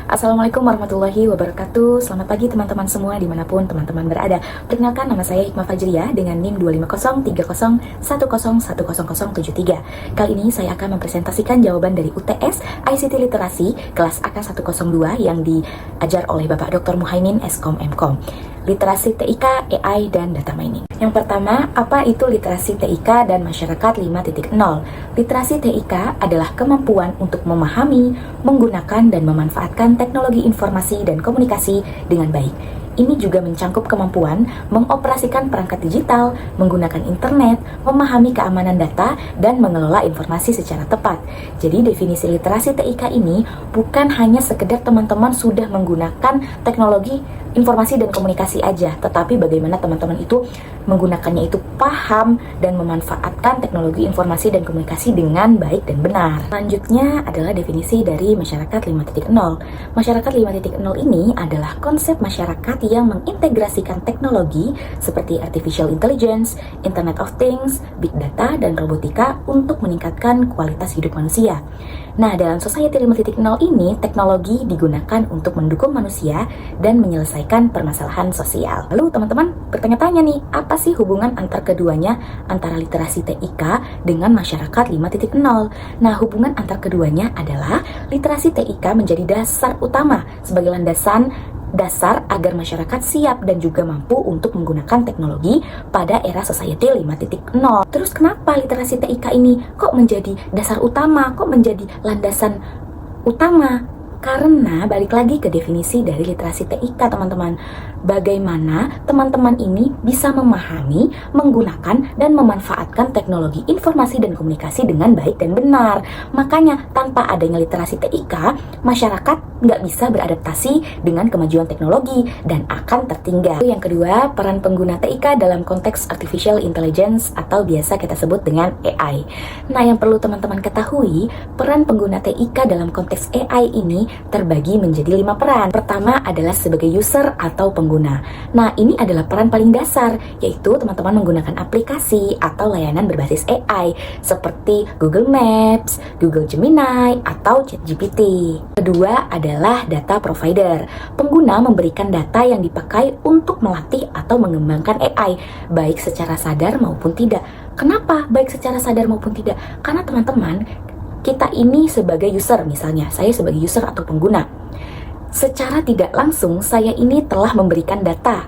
Assalamualaikum warahmatullahi wabarakatuh. Selamat pagi teman-teman semua dimanapun teman-teman berada. Perkenalkan, nama saya Hikmah Fajriyah dengan NIM 25030101073. Kali ini saya akan mempresentasikan jawaban dari UTS ICT Literasi kelas AK102 yang diajar oleh Bapak Dr. Muhaimin Eskom Mkom. Literasi TIK, AI, dan data mining. Yang pertama, apa itu literasi TIK dan masyarakat 5.0? Literasi TIK adalah kemampuan untuk memahami, menggunakan, dan memanfaatkan teknologi informasi dan komunikasi dengan baik. Ini juga mencangkup kemampuan mengoperasikan perangkat digital, menggunakan internet, memahami keamanan data, dan mengelola informasi secara tepat. Jadi definisi literasi TIK ini bukan hanya sekedar teman-teman sudah menggunakan teknologi informasi dan komunikasi aja, tetapi bagaimana teman-teman itu menggunakannya itu paham dan memanfaatkan teknologi informasi dan komunikasi dengan baik dan benar. Selanjutnya adalah definisi dari masyarakat 5.0. Masyarakat 5.0 ini adalah konsep masyarakat yang mengintegrasikan teknologi seperti artificial intelligence, Internet of Things, big data, dan robotika untuk meningkatkan kualitas hidup manusia. Nah, dalam Society 5.0 ini, teknologi digunakan untuk mendukung manusia dan menyelesaikan permasalahan sosial. Lalu teman-teman bertanya-tanya nih, apa sih hubungan antar keduanya, antara literasi TIK dengan masyarakat 5.0? Nah, hubungan antar keduanya adalah literasi TIK menjadi dasar utama sebagai landasan dasar agar masyarakat siap dan juga mampu untuk menggunakan teknologi pada era Society 5.0. Terus kenapa literasi TIK ini kok menjadi dasar utama, kok menjadi landasan utama? Karena balik lagi ke definisi dari literasi TIK, teman-teman. Bagaimana teman-teman ini bisa memahami, menggunakan, dan memanfaatkan teknologi informasi dan komunikasi dengan baik dan benar. Makanya tanpa adanya literasi TIK, masyarakat nggak bisa beradaptasi dengan kemajuan teknologi dan akan tertinggal. Yang kedua, peran pengguna TIK dalam konteks artificial intelligence atau biasa kita sebut dengan AI. Nah, yang perlu teman-teman ketahui, peran pengguna TIK dalam konteks AI ini terbagi menjadi 5 peran. Pertama adalah sebagai user atau pengguna. Nah, ini adalah peran paling dasar, yaitu teman-teman menggunakan aplikasi atau layanan berbasis AI seperti Google Maps, Google Gemini, atau ChatGPT. Kedua adalah data provider. Pengguna memberikan data yang dipakai untuk melatih atau mengembangkan AI, baik secara sadar maupun tidak. Kenapa baik secara sadar maupun tidak? Karena teman-teman, kita ini sebagai user, misalnya saya sebagai user atau pengguna, secara tidak langsung saya ini telah memberikan data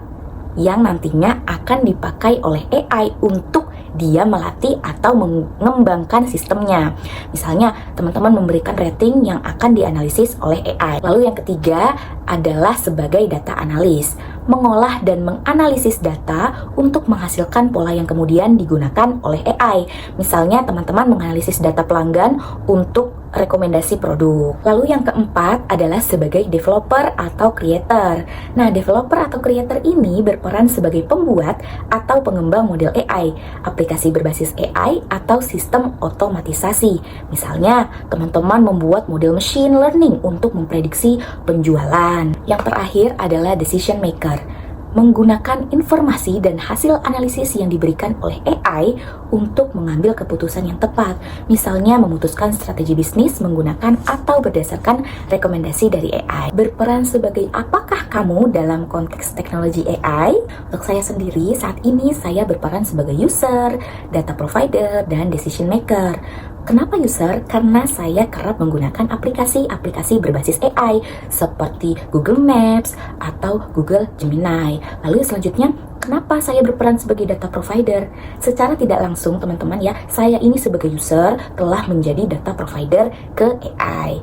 yang nantinya akan dipakai oleh AI untuk dia melatih atau mengembangkan sistemnya. Misalnya teman-teman memberikan rating yang akan dianalisis oleh AI. Lalu yang ketiga adalah sebagai data analis, mengolah dan menganalisis data untuk menghasilkan pola yang kemudian digunakan oleh AI. Misalnya teman-teman menganalisis data pelanggan untuk rekomendasi produk. Lalu yang keempat adalah sebagai developer atau creator. Nah, developer atau creator ini berperan sebagai pembuat atau pengembang model AI, aplikasi berbasis AI atau sistem otomatisasi. Misalnya, teman-teman membuat model machine learning untuk memprediksi penjualan. Yang terakhir adalah decision maker, menggunakan informasi dan hasil analisis yang diberikan oleh AI untuk mengambil keputusan yang tepat. Misalnya memutuskan strategi bisnis menggunakan atau berdasarkan rekomendasi dari AI. Berperan sebagai apakah kamu dalam konteks teknologi AI? Untuk saya sendiri, saat ini saya berperan sebagai user, data provider, dan decision maker. Kenapa user? Karena saya kerap menggunakan aplikasi-aplikasi berbasis AI seperti Google Maps atau Google Gemini. Lalu selanjutnya, kenapa saya berperan sebagai data provider? Secara tidak langsung teman-teman ya, saya ini sebagai user telah menjadi data provider ke AI.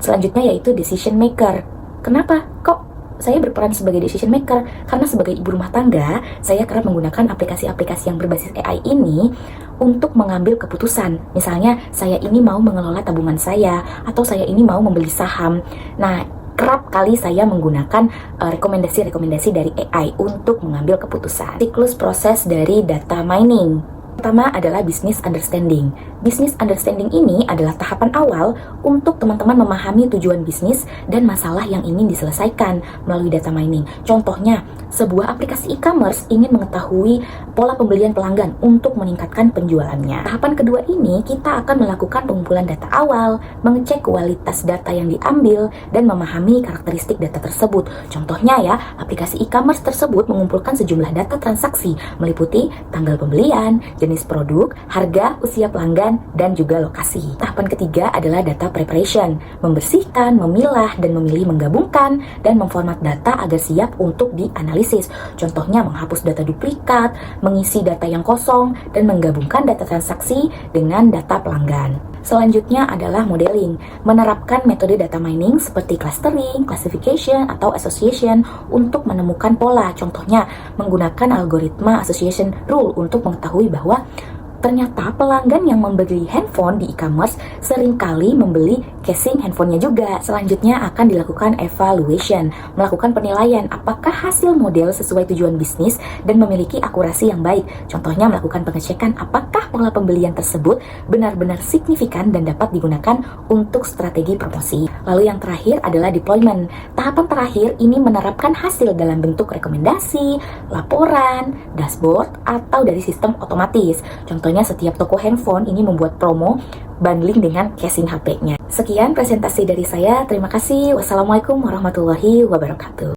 Selanjutnya yaitu decision maker. Kenapa? Kok saya berperan sebagai decision maker? Karena sebagai ibu rumah tangga, saya kerap menggunakan aplikasi-aplikasi yang berbasis AI ini untuk mengambil keputusan. Misalnya, saya ini mau mengelola tabungan saya, atau saya ini mau membeli saham. Nah, kerap kali saya menggunakan rekomendasi-rekomendasi dari AI untuk mengambil keputusan. Siklus proses dari data mining. Pertama adalah business understanding. Business understanding ini adalah tahapan awal untuk teman-teman memahami tujuan bisnis dan masalah yang ingin diselesaikan melalui data mining. Contohnya, Sebuah aplikasi e-commerce ingin mengetahui pola pembelian pelanggan untuk meningkatkan penjualannya. Tahapan kedua ini, kita akan melakukan pengumpulan data awal, mengecek kualitas data yang diambil, dan memahami karakteristik data tersebut. Contohnya ya, aplikasi e-commerce tersebut mengumpulkan sejumlah data transaksi, meliputi tanggal pembelian, jenis produk, harga, usia pelanggan, dan juga lokasi. Tahapan ketiga adalah data preparation, membersihkan, memilah, dan memilih menggabungkan, dan memformat data agar siap untuk dianalisis. Contohnya menghapus data duplikat, mengisi data yang kosong, dan menggabungkan data transaksi dengan data pelanggan. Selanjutnya adalah modeling, menerapkan metode data mining seperti clustering, classification, atau association untuk menemukan pola. Contohnya menggunakan algoritma association rule untuk mengetahui bahwa ternyata pelanggan yang membeli handphone di e-commerce seringkali membeli casing handphonenya juga. Selanjutnya akan dilakukan evaluation, melakukan penilaian apakah hasil model sesuai tujuan bisnis dan memiliki akurasi yang baik. Contohnya melakukan pengecekan apakah pola pembelian tersebut benar-benar signifikan dan dapat digunakan untuk strategi promosi. Lalu yang terakhir adalah deployment. Tahapan terakhir ini menerapkan hasil dalam bentuk rekomendasi, laporan, dashboard, atau dari sistem otomatis. Contohnya setiap toko handphone ini membuat promo bundling dengan casing HP-nya. Sekian presentasi dari saya. Terima kasih. Wassalamualaikum warahmatullahi wabarakatuh.